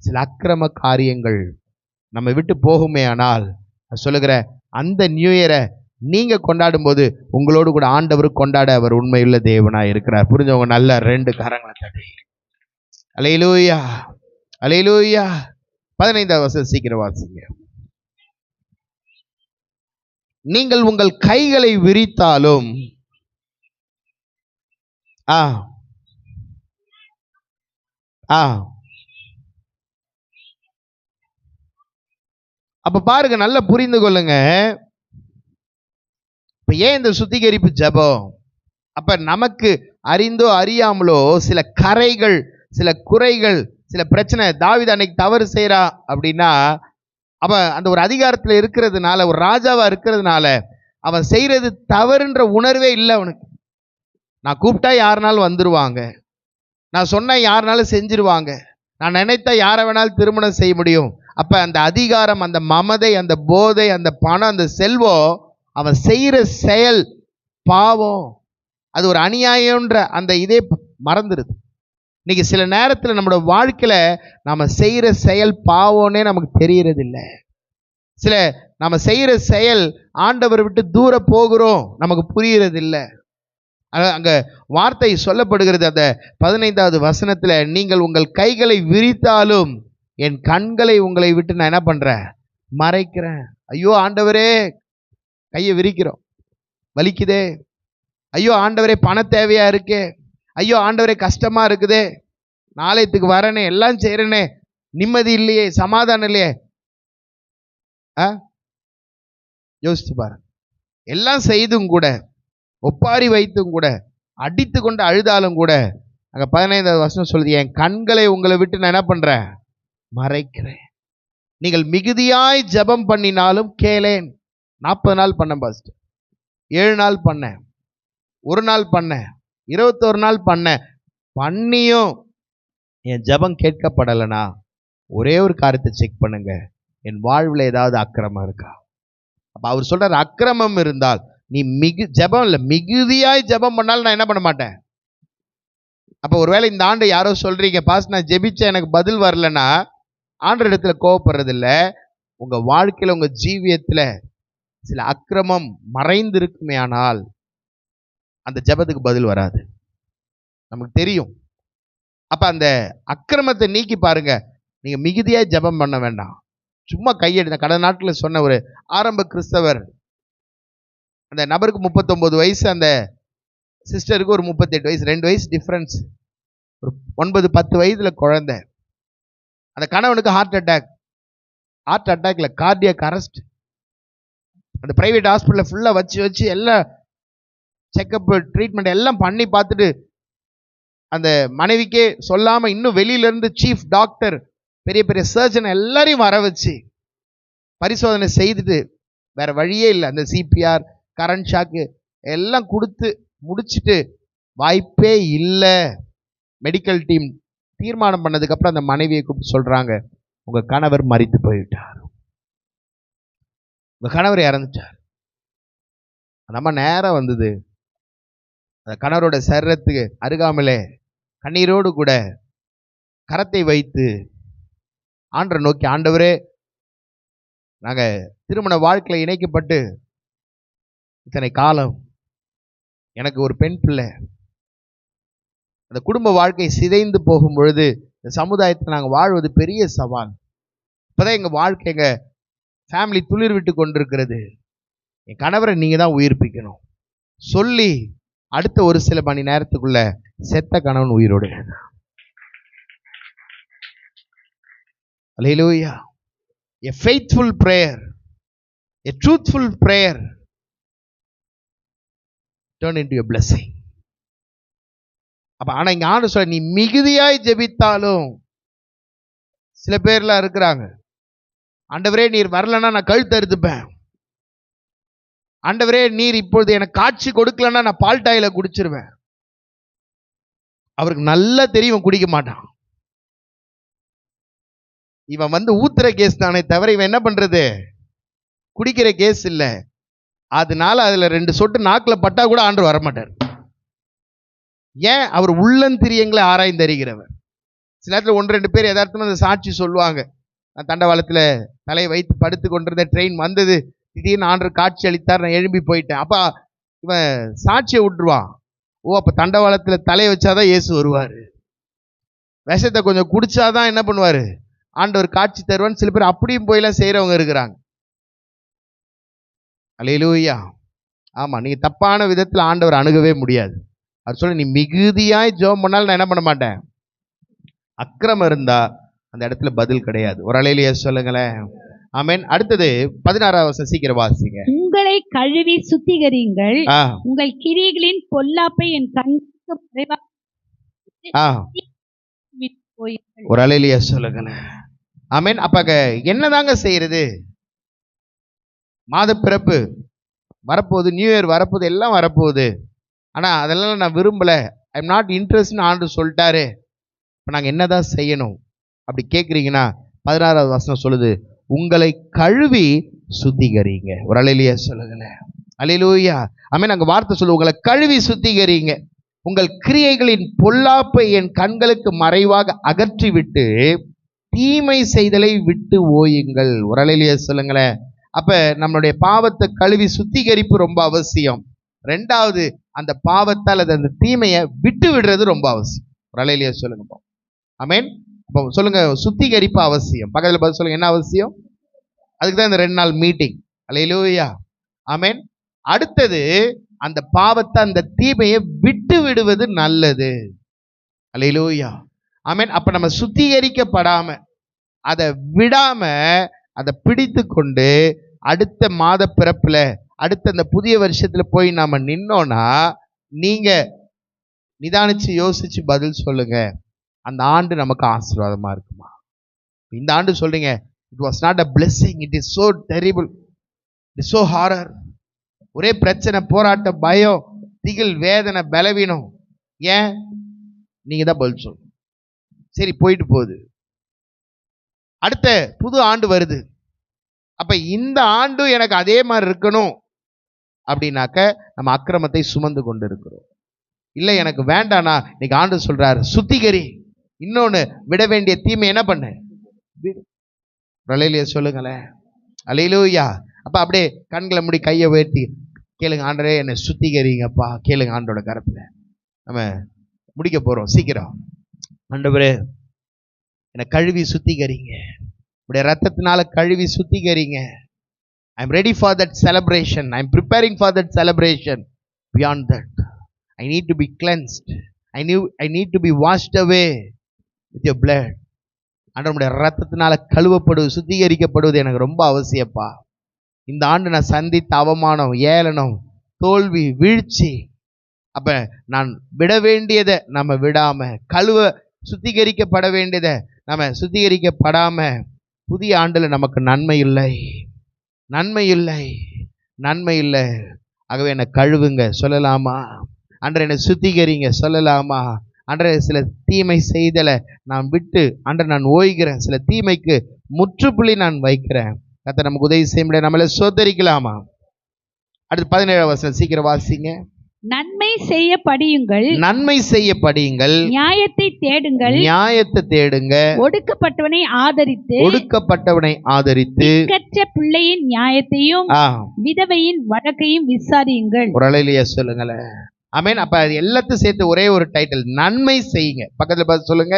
சில அக்கிரம காரியங்கள் நம்ம விட்டு போகுமே. ஆனால் சொல்லுகிற அந்த நியூ இயரை நீங்க கொண்டாடும் போது உங்களோடு கூட ஆண்டவர் கொண்டாட அவர் உண்மையுள்ள தேவனாய் இருக்கிறார். புரிஞ்சவங்க நல்ல 2 கரங்களை தட்டி அல்லேலூயா, அல்லேலூயா. 15வது வசனம் சீக்கிரம் வாசிங்க. நீங்கள் உங்கள் கைகளை விரித்தாலும் அப்ப பாருங்க, நல்லா புரிந்து கொள்ளுங்க. இப்ப ஏன் இந்த சுத்திகரிப்பு ஜெபம்? அப்ப நமக்கு அறிந்தோ அறியாமலோ சில கரைகள், சில குறைகள், சில பிரச்சனை. தாவீது அன்னைக்கு தவறு செய்யறா அப்படின்னா, அவன் அந்த ஒரு அதிகாரத்தில் இருக்கிறதுனால, ஒரு ராஜாவா இருக்கிறதுனால அவன் செய்யறது தவறுன்ற உணர்வே இல்லை அவனுக்கு. நான் கூப்பிட்டா யாருனாலும் வந்துருவாங்க, நான் சொன்ன யாருனாலும் செஞ்சிருவாங்க, நான் நினைத்தா யாரை வேணாலும் திருமணம் செய்ய முடியும். அப்ப அந்த அதிகாரம், அந்த மமதை, அந்த போதை, அந்த பணம், அந்த செல்வம், அவன் செய்யற செயல் பாவம், அது ஒரு அநியாயம்ன்ற அந்த இதே மறந்துடுது. இன்னைக்கு சில நேரத்தில் நம்மளோட வாழ்க்கையில நாம செய்யற செயல் பாவம்னே நமக்கு தெரியறது இல்லை. சில நாம செய்யற செயல் ஆண்டவரை விட்டு தூர போகிறோம், நமக்கு புரியறது இல்லை. அங்க வார்த்தை சொல்லப்படுகிறது அந்த 15வது வசனத்துல, நீங்கள் உங்கள் கைகளை விரித்தாலும் என் கண்களை உங்களை விட்டு நான் என்ன பண்றேன்? மறைக்கிறேன். ஐயோ ஆண்டவரே, கையை விரிக்கிறோம், வலிக்குதே. ஐயோ ஆண்டவரே, பண தேவையா இருக்கே. ஐயோ ஆண்டவரே, கஷ்டமா இருக்குதே, நாளையத்துக்கு வரனே, எல்லாம் செய்யறனே, நிம்மதி இல்லையே, சமாதானம் இல்லையே. யோசிச்சு பாருங்க. எல்லாம் செய்தும் கூட, ஒப்பாரி வைத்தும் கூட, அடித்து கொண்டு அழுதாலும் கூட, அங்க 15வது வசனம் சொல்லுது, என் கண்களை உங்களை விட்டு நான் என்ன பண்றேன்? மறைக்கிறேன். நீங்கள் மிகுதியாய் ஜெபம் பண்ணினாலும் கேளேன். 40 நாள் பண்ணேன் பாஸ்டர், 7 நாள் பண்ணேன், 1 நாள் பண்ணேன், 21 நாள் பண்ணேன், பண்ணியும் என் ஜெபம் கேட்கப்படலைன்னா ஒரே ஒரு காரியத்தை செக் பண்ணுங்க, என் வாழ்வில் ஏதாவது அக்கிரமம் இருக்கா? அப்ப அவர் சொல்றாரு, அக்கிரமம் இருந்தால் நீ ஜெபம் இல்லை, மிகுதியாய் ஜெபம் பண்ணாலும் நான் என்ன பண்ண மாட்டேன். அப்ப ஒருவேளை இந்த ஆண்டு யாரோ சொல்றீங்க, பாஸ் நான் ஜெபிச்சேன் எனக்கு பதில் வரலன்னா, ஆண்டவர் இடத்துல கோவப்படுறது இல்லை. உங்க வாழ்க்கையில, உங்க ஜீவியத்துல சில அக்கிரமம் மறைந்து இருக்குமே, ஆனால் அந்த ஜெபத்துக்கு பதில் வராது, நமக்கு தெரியும். அப்ப அந்த அக்கிரமத்தை நீக்கி பாருங்க. நீங்க மிகுதியாய் ஜெபம் பண்ண வேண்டாம், சும்மா கையெடுத்த. கடந்த நாட்டில் சொன்ன ஒரு ஆரம்ப கிறிஸ்தவர், அந்த நபருக்கு 39 வயசு, அந்த சிஸ்டருக்கு ஒரு 38 வயசு, 2 வயசு டிஃப்ரென்ஸ். ஒரு 9-10 வயதுல குழந்தை. அந்த கணவனுக்கு ஹார்ட் அட்டாக்ல கார்டியக் அரெஸ்ட். அந்த பிரைவேட் ஹாஸ்பிட்டலில் ஃபுல்லா வச்சு எல்லாம் செக்அப், ட்ரீட்மெண்ட் எல்லாம் பண்ணி பார்த்துட்டு, அந்த மனைவிக்கே சொல்லாம இன்னும் வெளியில இருந்து சீஃப் டாக்டர், பெரிய பெரிய சர்ஜன் எல்லாரையும் வர வச்சு பரிசோதனை செய்துட்டு, வேற வழியே இல்லை, அந்த சிபிஆர், கரண்ட் ஷாக்கு எல்லாம் கொடுத்து முடிச்சுட்டு, வாய்ப்பே இல்லை. மெடிக்கல் டீம் தீர்மானம் பண்ணதுக்கு அப்புறம் அந்த மனைவியை கூப்பிட்டு சொல்றாங்க, உங்க கணவர் மரித்து போயிட்டார், உங்க கணவர் இறந்துட்டார். அந்த அம்மா நேரம் வந்தது, அந்த கணவரோட சரீரத்துக்கு அருகாமலே கண்ணீரோடு கூட கரத்தை வைத்து ஆண்டவரை நோக்கி, ஆண்டவரே, நாங்க திருமண வாழ்க்கையில இணைக்கப்பட்டு இத்தனை காலம், எனக்கு ஒரு பெண் பிள்ளை, அந்த குடும்ப வாழ்க்கை சிதைந்து போகும் பொழுது இந்த சமுதாயத்தில் நாங்கள் வாழ்வது பெரிய சவால். இப்போதான் எங்கள் வாழ்க்கை, எங்கள் ஃபேமிலி துளிர் விட்டு கொண்டிருக்கிறது, என் கணவரை நீங்கள் தான் உயிர்ப்பிக்கணும் சொல்லி அடுத்த ஒரு சில மணி நேரத்துக்குள்ள செத்த கணவன் உயிரோடு. அல்லேலூயா. A faithful prayer, a truthful prayer turn into a blessing. அப்ப ஆனா இங்க ஆண்டு சொல்ல, நீ மிகுதியாய் ஜெபித்தாலும், சில பேர்லாம் இருக்கிறாங்க, ஆண்டவரே நீர் வரலன்னா நான் கழுத்து அறுத்துப்பேன், ஆண்டவரே நீர் இப்பொழுது எனக்கு காட்சி கொடுக்கலன்னா நான் பால்டாயில குடிச்சிருவேன். அவருக்கு நல்லா தெரியும் குடிக்க மாட்டான். இவன் வந்து ஊத்துற கேஸ் தானே தவிர இவன் என்ன பண்றது, குடிக்கிற கேஸ் இல்ல. அதனால அதுல 2 சொட்டு நாக்குல பட்டா கூட ஆண்டவர் வரமாட்டார். ஏன்? அவர் உள்ளந்திரியங்களை ஆராய்ந்தறிகிறவர். சில நேரத்தில் 1-2 பேர் யதார்த்தமா அந்த சாட்சி சொல்லுவாங்க. நான் தண்டவாளத்துல தலையை வைத்து படுத்து கொண்டிருந்த, ட்ரெயின் வந்தது, திடீர்னு ஆண்டவர் காட்சி அளித்தார், நான் எழும்பி போயிட்டேன். அப்ப இவன் சாட்சியை விட்டுருவான். ஓ, அப்ப தண்டவாளத்துல தலையை வச்சாதான் இயேசு வருவாரு, விஷத்தை கொஞ்சம் குடிச்சாதான் என்ன பண்ணுவாரு, ஆண்டவர் காட்சி தருவான்னு சில பேர் அப்படியும் போயெல்லாம் செய்யறவங்க இருக்கிறாங்க. அல்லேலூயா. ஆமா, நீங்க தப்பான விதத்துல ஆண்டவர் அணுகவே முடியாது. அது சொல்ல, நீ மிகுதியாய் ஜெபம் பண்ணாலும் நான் என்ன பண்ண மாட்டேன். அக்கிரமம் இருந்தா அந்த இடத்துல பதில் கிடையாது. ஒரு அல்லேலூயா சொல்லுங்களேன். ஆமென். அடுத்தது 16வது வசனம், சீக்கிரம் வாசிங்க. உங்களை கழுவி சுத்திகரிங்கள், உங்கள் கிரியைகளின் பொல்லாப்பை என் கண்ணுக்கு மறைவாக போயுங்கள். ஒரு அல்லேலூயா சொல்லுங்களேன். ஆமென். அப்ப என்னதாங்க செய்யறது? மாத பிறப்பு வரப்போகுது, நியூ இயர் வரப்போகுது, எல்லாம் வரப்போகுது. ஆனா அதெல்லாம் நான் விரும்பல, ஐ எம் நாட் இன்ட்ரெஸ்ட்னு ஆண்டு சொல்லிட்டாரு. இப்போ நாங்கள் என்னதான் செய்யணும் அப்படி கேட்குறீங்கன்னா, 16வது வசனம் சொல்லுது, உங்களை கழுவி சுத்திகரிங்க. ஒரு அல்லேலூயா சொல்லுங்களேன். அல்லேலூயா. ஆமென். நாங்கள் வார்த்தை சொல்லு, உங்களை கழுவி சுத்திகரிங்க, உங்கள் கிரியைகளின் பொல்லாப்பை என் கண்களுக்கு மறைவாக அகற்றி விட்டு தீமை செய்தலை விட்டு ஓயுங்கள். ஒரு அல்லேலூயா சொல்லுங்களேன். அப்ப நம்மளுடைய பாவத்தை கழுவி சுத்திகரிப்பு ரொம்ப அவசியம். 2வது, அந்த பாவத்தால் அந்த தீமையை விட்டு விடுறது ரொம்ப அவசியம். ஒரு அல்லேலூயா சொல்லுங்க. ஆமென். அப்போ சொல்லுங்க, சுத்திகரிப்பு அவசியம். பக்கத்தில் பார்த்து சொல்லுங்க, என்ன அவசியம்? அதுக்கு தான் இந்த 2 நாள் மீட்டிங். அல்லேலூயா. ஆமென். அடுத்தது, அந்த பாவத்தை அந்த தீமையை விட்டு விடுவது நல்லது. அல்லேலூயா. ஆமென். அப்ப நம்ம சுத்திகரிக்கப்படாம அதை விடாம அதை பிடித்து கொண்டு அடுத்த மாத பிறப்புல அடுத்த அந்த புதிய வருஷத்துல போய் நாம நின்னோம்னா, நீங்க நிதானிச்சு யோசிச்சு பதில் சொல்லுங்க, அந்த ஆண்டு நமக்கு ஆசீர்வாதமா இருக்குமா? இந்த ஆண்டு சொல்றீங்க, it was not a blessing, it is so terrible, it is so horror. ஒரே பிரச்சனை, போராட்டம், பயம், திகில், வேதனை, பலவீனம். ஏன்? நீங்க தான் பதில் சொல்லணும். சரி, போயிட்டு போகுது, அடுத்த புது ஆண்டு வருது. அப்ப இந்த ஆண்டு எனக்கு அதே மாதிரி இருக்கணும் அப்படின்னாக்க நம்ம அக்கிரமத்தை சுமந்து கொண்டு இருக்கிறோம். இல்லை, எனக்கு வேண்டானா, இன்னைக்கு ஆண்டு சொல்றாரு, சுத்திகரி, இன்னொன்னு விட வேண்டிய தீமை என்ன பண்ண விடு. அல்லேலூயா சொல்லுங்களேன். அல்லேலூயா. அப்ப அப்படியே கண்களை மூடி கையை உயர்த்தி கேளுங்க, ஆண்டரே என்னை சுத்திகரிங்கப்பா. கேளுங்க ஆண்டோட கரத்துல. நம்ம முடிக்க போறோம் சீக்கிரம். ஆண்டவரே என்னை கழுவி சுத்திகரிங்க, உடைய ரத்தத்தினால கழுவி சுத்திகரிங்க. I am ready for that celebration, I am preparing for that celebration. Beyond that I need to be cleansed, I need to be washed away with your blood. ஆண்டவருடைய ரத்தத்தினால கழுவப்படுவது, சுத்திகரிக்கப்படுவது எனக்கு ரொம்ப அவசியப்பா. இந்த ஆண்டு நான் சந்தித்த அவமானம், ஏளனம், தோல்வி, வீழ்ச்சி, அப்ப நான் விட வேண்டியதை நம்ம விடாம, சுத்திகரிக்கப்பட வேண்டியதை நம்ம சுத்திகரிக்கப்படாம, புதிய ஆண்டுல நமக்கு நன்மை இல்லை, நன்மை இல்லை, நன்மை இல்லை. ஆகவே என்னை கழுவுங்க சொல்லலாமா? அன்றை என்னை சுத்திகரிங்க சொல்லலாமா? அன்றை சில தீமை செய்தலை நான் விட்டு, அன்றை நான் ஓய்கிறேன், சில தீமைக்கு முற்றுப்புள்ளி நான் வைக்கிறேன். கர்த்தர் நமக்கு உதவி செய்ய முடியாது. நம்மளை சோதரிக்கலாமா? அடுத்து 17வது வசனம் சீக்கிரம் வாசிங்க. நன்மை செய்ய படியுங்கள், நன்மை செய்ய படியுங்கள், நியாயத்தை தேடுங்கள், நியாயத்தை தேடுங்க, ஒடுக்கப்பட்டவனை ஆதரித்து, ஒடுக்கப்பட்டவனை ஆதரித்து, திக்கற்ற பிள்ளையின் நியாயத்தையும் விதவையின் வழக்கையும் விசாரியுங்கள். ஒரு அல்லேலூயா சொல்லுங்களேன். ஆமென். அப்ப அது எல்லாத்தையும் சேர்த்து ஒரே ஒரு டைட்டில், நன்மை செய்யுங்க. பக்கத்துல பார்த்து சொல்லுங்க.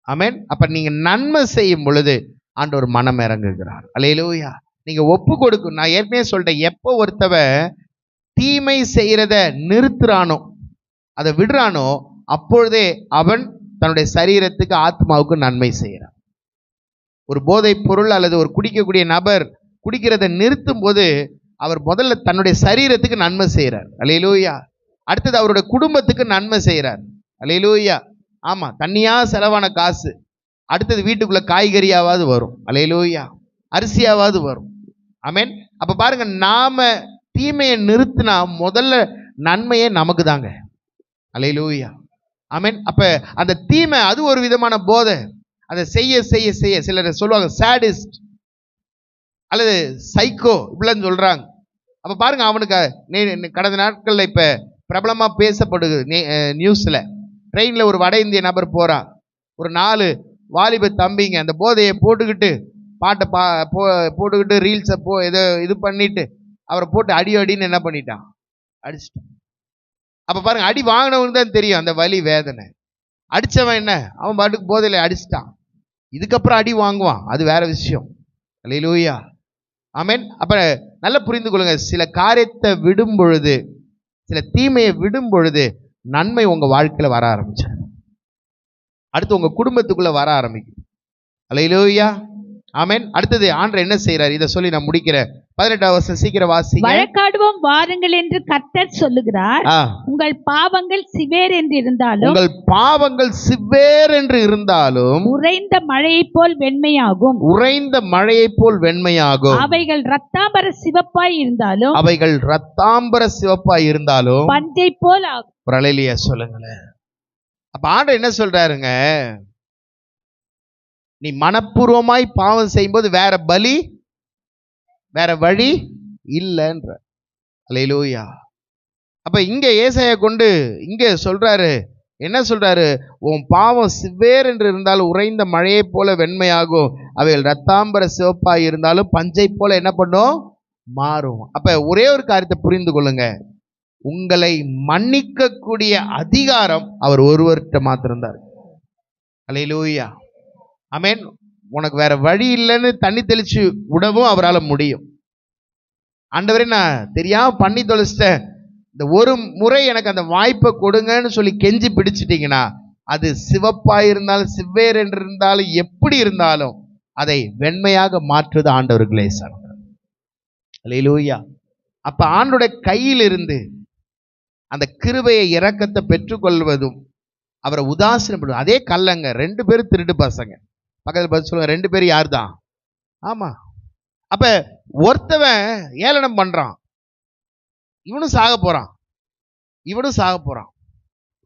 ஆமென். அப்ப நீங்க நன்மை செய்யும் பொழுது ஆண்டவர் மனம் இறங்குகிறார். அல்லேலூயா. நீங்க ஒப்பு கொடுக்கும். நான் ஏற்கனவே சொல்லிட்டேன், எப்போ ஒருத்தவன் தீமை செய்யறத நிறுத்துறானோ, அதை விடுறானோ, அப்பொழுதே அவன் தன்னுடைய சரீரத்துக்கு, ஆத்மாவுக்கு நன்மை செய்யறான். ஒரு போதை பொருள் அல்லது ஒரு குடிக்கக்கூடிய நபர் குடிக்கிறத நிறுத்தும் போது அவர் முதல்ல தன்னுடைய சரீரத்துக்கு நன்மை செய்கிறார். அல்லேலூயா. அடுத்தது அவருடைய குடும்பத்துக்கு நன்மை செய்கிறார். அல்லேலூயா. ஆமா, தண்ணியா செலவான காசு அடுத்தது வீட்டுக்குள்ள காய்கறியாவது வரும். அல்லேலூயா. அரிசியாவது வரும். ஆமென். அப்ப பாருங்க, நாம தீமையை நிறுத்தினா முதல்ல நன்மையே நமக்கு தாங்க. அல்லேலூயா. ஆமென். அப்ப அந்த தீமை அது ஒரு விதமான போதை. அதை செய்ய செய்ய செய்ய சிலர் சொல்லுவாங்க சாடிஸ்ட் அல்லது சைக்கோ இப்படின்னு சொல்றாங்க. அப்ப பாருங்க, அவனுக்கு கடந்த நாட்கள்ல இப்ப பிரபலமா பேசப்படுது நியூஸ்ல. ட்ரெயின்ல ஒரு வட இந்திய நபர் போறான். ஒரு 4 வாலிப தம்பிங்க அந்த போதையை போட்டுக்கிட்டு பாட்டை போட்டுக்கிட்டு ரீல்ஸை ஏதோ இது பண்ணிட்டு அவரை போட்டு அடின்னு என்ன பண்ணிட்டான், அடிச்சிட்டான். அப்ப பாருங்க, அடி வாங்கினவனுக்கு தான் தெரியும் அந்த வலி வேதனை. அடிச்சவன் என்ன, அவன் பாட்டுக்கு போதையில அடிச்சிட்டான். இதுக்கப்புறம் அடி வாங்குவான், அது வேற விஷயம். அல்லேலூயா. ஆமென். அப்ப நல்லா புரிந்து கொள்ளுங்க, சில காரியத்தை விடும் பொழுது, சில தீமையை விடும் பொழுது நன்மை உங்க வாழ்க்கையில வர ஆரம்பிச்சு, அடுத்து உங்க குடும்பத்துக்குள்ள வர ஆரம்பிக்கும். அல்லேலூயா. ஆமென். அடுத்தது ஆண்டவர் என்ன செய்யறாரு, இதை சொல்லி நான் முடிக்கிறேன். 18வது வசனம் சீக்கிரம் வாசிங்க. வழக்காடுவோம் வாருங்கள் என்று கர்த்தர் சொல்லுகிறார். உங்கள் பாவங்கள் சிவேர் என்று இருந்தாலும், உங்கள் பாவங்கள் சிவேர் என்று இருந்தாலும் உறைந்த மழையை போல் வெண்மையாகும். உறைந்த மழையை போல் வெண்மையாகும். அவைகள் ரத்தாம்பர சிவப்பாய் இருந்தாலும், அவைகள் ரத்தாம்பர சிவப்பாய் இருந்தாலும் பஞ்சை போல் ஆகும். ஒரு அல்லேலூயா சொல்லுங்களேன். அப்ப ஆண்டவர் என்ன சொல்றாருங்க, நீ மனப்பூர்வமாய் பாவம் செய்யும்போது வேற பலி வேற வழி இல்லைன்ற. அல்லேலூயா. அப்ப இங்க ஏசாயா கொண்டு இங்க சொல்றாரு, என்ன சொல்றாரு, உன் பாவம் சிவேர் என்று இருந்தாலும் உறைந்த மழையை போல வெண்மையாகும், அவைகள் ரத்தாம்பர சிவப்பாய் இருந்தாலும் பஞ்சை போல என்ன பண்ணும், மாறும். அப்ப ஒரே ஒரு காரியத்தை புரிந்து கொள்ளுங்க, உங்களை மன்னிக்க கூடிய அதிகாரம் அவர் ஒருவர்கிட்ட மாத்திருந்தார். அல்லேலூயா. ஆமென். உனக்கு வேற வழி இல்லைன்னு தண்ணி தெளிச்சு விடவும் அவரால் முடியும். ஆண்டவரே, நான் தெரியாம பண்ணி தொலைச்சிட்டேன், இந்த ஒரு முறை எனக்கு அந்த வாய்ப்பை கொடுங்கன்னு சொல்லி கெஞ்சி பிடிச்சிட்டீங்கன்னா, அது சிவப்பாய் இருந்தாலும் சிவ்வேர் என்று இருந்தாலும் எப்படி இருந்தாலும் அதை வெண்மையாக மாற்றுவது ஆண்டவர்களே சார். அல்லேலூயா. அப்ப ஆண்டோட கையில் இருந்து அந்த கிருபையை இரக்கத்தை பெற்றுக்கொள்வதும் அவரை உதாசீனப்படுவது. அதே கல்லங்க, 2 பேரும் திருட்டு பசங்க. பக்கத்தில் பார்த்து சொல்லுங்க, 2 பேரும் யார் தான்? ஆமா. அப்ப ஒருத்தவன் ஏளனம் பண்றான், இவனும் சாக போறான், இவனும் சாக போறான்.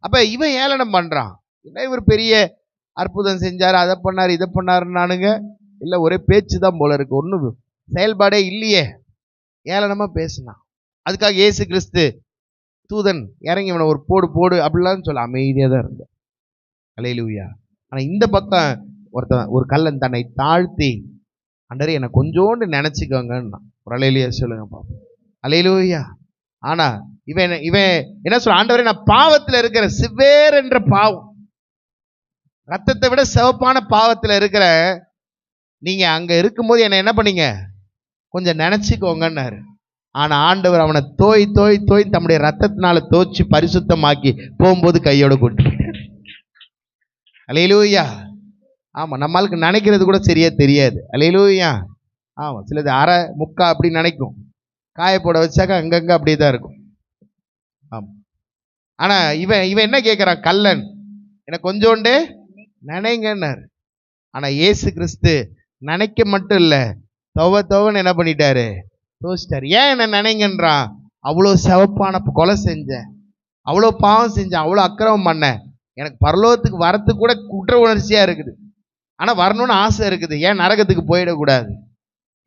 அப்ப இவன் ஏளனம் பண்றான், என்ன இவர் பெரிய அற்புதம் செஞ்சாரு, அதை பண்ணாரு இதை பண்ணாருன்னானுங்க. இல்ல ஒரே பேச்சு தான் போல இருக்கு, ஒன்றும் செயல்பாடே இல்லையே, ஏளனமா பேசினான். அதுக்காக இயேசு கிறிஸ்து தூதன் இறங்கி இவனை ஒரு போடு போடு அப்படிலாம் சொல்ல அமைதியாக தான் இருந்த. அல்லேலூயா. ஆனால் இந்த பக்கம் ஒருத்தன் ஒரு கல்லன் தன்னை தாழ்த்தி, ஆண்டவரே என்னை கொஞ்சோண்டு நினைச்சுக்கோங்கன்னா. ஒரு அல்லேலூயா சொல்லுங்க பாப்போம். அல்லேலூயா. ஆனா இவன் என்ன சொல்ற, ஆண்டவரே நான் பாவத்தில் இருக்கிற சிவேர் என்ற பாவம், ரத்தத்தை விட சிவப்பான பாவத்தில் இருக்கிற, நீங்க அங்க இருக்கும்போது என்னை என்ன பண்ணீங்க, கொஞ்சம் நினைச்சுக்கோங்கன்னாரு. ஆனா ஆண்டவர் அவனை தோய் தோய் தோய் தம்முடைய ரத்தத்தினால தோய்ச்சி பரிசுத்தமாக்கி போகும்போது கையோட கூட்டு. அல்லேலூயா. ஆமா, நம்மளுக்கு நினைக்கிறது கூட சரியா தெரியாது. அல்லேலூயா. ஆமா, சிலது அரை முக்கா அப்படி நினைக்கும், காயப்போட வச்சாக்கா அங்கங்க அப்படியே தான் இருக்கும். ஆமா. ஆனா இவன் என்ன கேட்கிறான், கல்லன் என்ன கொஞ்சோண்டு நினைங்கன்னாரு. ஆனா இயேசு கிறிஸ்து நினைக்க மட்டும் இல்ல, தோவன்னு என்ன பண்ணிட்டாரு, தோச்சிட்டாரு. ஏன் என்ன நினைங்கன்றான், அவ்வளோ சிவப்பான கொலை செஞ்சேன், அவ்வளோ பாவம் செஞ்சேன், அவ்வளோ அக்கிரமம் பண்ணேன், எனக்கு பரலோகத்துக்கு வரத்துக்கு கூட குற்ற உணர்ச்சியா இருக்குது, ஆனா வரணும்னு ஆசை இருக்குது, ஏன் நரகத்துக்கு போயிடக்கூடாது,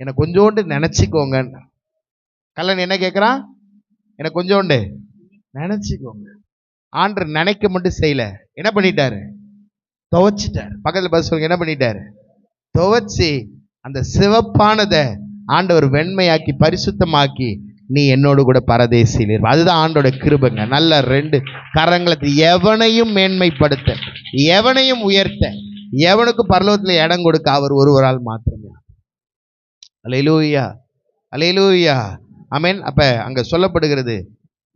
என்னை கொஞ்சோண்டு நினைச்சுக்கோங்க. கல்லன் என்ன கேட்குறான், என்னை கொஞ்சோண்டு நினைச்சுக்கோங்க. ஆண்டவர் நினைக்க மட்டும் செய்யல, என்ன பண்ணிட்டாரு, துவைச்சிட்டார். பக்கத்தில் பார்த்து சொல்லுங்க, என்ன பண்ணிட்டாரு, துவைச்சி அந்த சிவப்பானதை ஆண்டவர் வெண்மையாக்கி பரிசுத்தமாக்கி, நீ என்னோடு கூட பரதேசியில். அதுதான் ஆண்டோட கிருபைங்க. நல்ல 2 கரங்களை எவனையும் மேன்மைப்படுத்த, எவனையும் உயர்த்த, எவனுக்கு பரலோகத்தில் இடம் கொடுக்க அவர் ஒருவரால் மாத்திரமே. அல்லேலூயா. அல்லேலூயா. ஆமென். அப்ப அங்க சொல்லப்படுகிறது,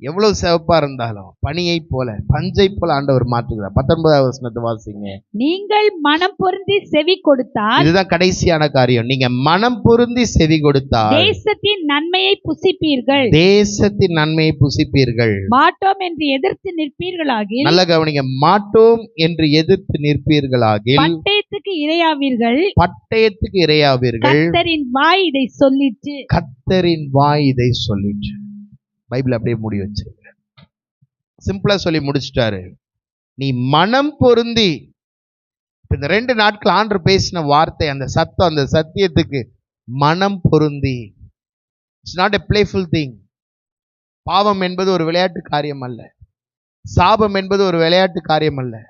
எவ்வளவு சிவப்பா இருந்தாலும் பனியை போல பஞ்சை போல ஆண்டவர் மாற்றுகிறார். 19வது வசனத்தை வாசிங்க. நீங்கள் மனம் பொருந்தி செவி கொடுத்தால், இதுதான் கடைசியான காரியம், நீங்க மனம் பொருந்தி செவி கொடுத்தால் தேசத்தின் நன்மையை புசிப்பீர்கள். தேசத்தின் நன்மையை புசிப்பீர்கள். மாட்டோம் என்று எதிர்த்து நிற்பீர்களாகில், நல்ல கவனிங்க, மாட்டோம் என்று எதிர்த்து நிற்பீர்களாகில் பட்டயத்துக்கு இரையாவீர்கள். பட்டயத்துக்கு இரையாவீர்கள். கர்த்தரின் வாய் இதை சொல்லிற்று. கர்த்தரின் வாய் இதை சொல்லிற்று. பைபிள் அப்படியே மூடி வச்சிருக்க, சிம்பிளா சொல்லி முடிச்சிட்டாரு. நீ மனம் பொருந்தி, இந்த 2 நாட்கள் ஆண்டவர் பேசின வார்த்தை, அந்த சத்தம், அந்த சத்தியத்துக்கு மனம் பொருந்தி. It's not a playful thing. பாவம் என்பது ஒரு விளையாட்டு காரியம் அல்ல. சாபம் என்பது ஒரு விளையாட்டு காரியம் அல்ல.